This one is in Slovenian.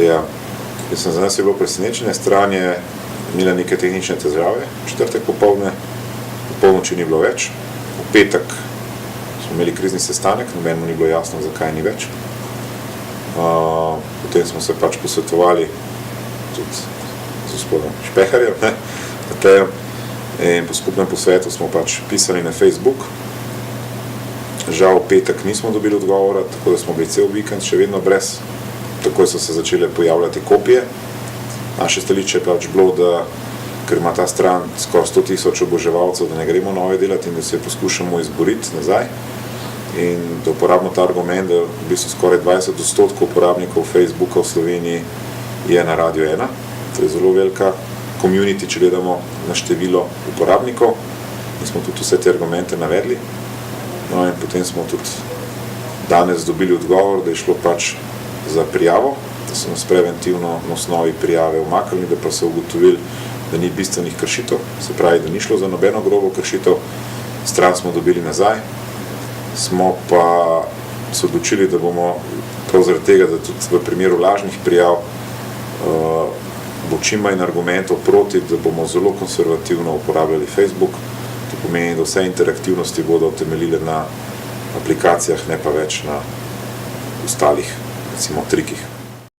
Ja, jaz sem za nas je bilo presenečenje, stran je imela neke tehnične težave, četrtek popoldne, po polnoči ni bilo več, v petek smo imeli krizni sestanek, nobenemu ni bilo jasno, zakaj ni več. Potem smo se pač posvetovali tudi z gospodom Špeharjem, Matejem, in po skupnem posvetu smo pač pisali na Facebook. Žal v petek nismo dobili odgovora, tako da smo bili cel vikend še vedno brez. Takoj so se začele pojavljati kopije. Naše stališče je pač bilo, da ker ima ta stran skoraj 100.000 oboževalcev, da ne gremo nove delati in da se poskušamo izboriti nazaj. In da uporabimo ta argument, da v bistvu skoraj 20% uporabnikov Facebooka v Sloveniji je na Radio 1. To je zelo velika community, če gledamo na število uporabnikov. In smo tudi vse te argumente navedli. No in potem smo tudi danes dobili odgovor, da je šlo pač za prijavo, da so nas preventivno na osnovi prijave umaknili, da pa so ugotovili, da ni bistvenih kršitev, se pravi, da ni šlo za nobeno grobo kršitev, stran smo dobili nazaj, smo pa se odločili, da bomo prav zaradi tega, da tudi v primeru lažnih prijav bo čim manj argumentov proti, da bomo zelo konservativno uporabljali Facebook. To pomeni, da vse interaktivnosti bodo temeljile na aplikacijah, ne pa več na ostalih, recimo, trikih.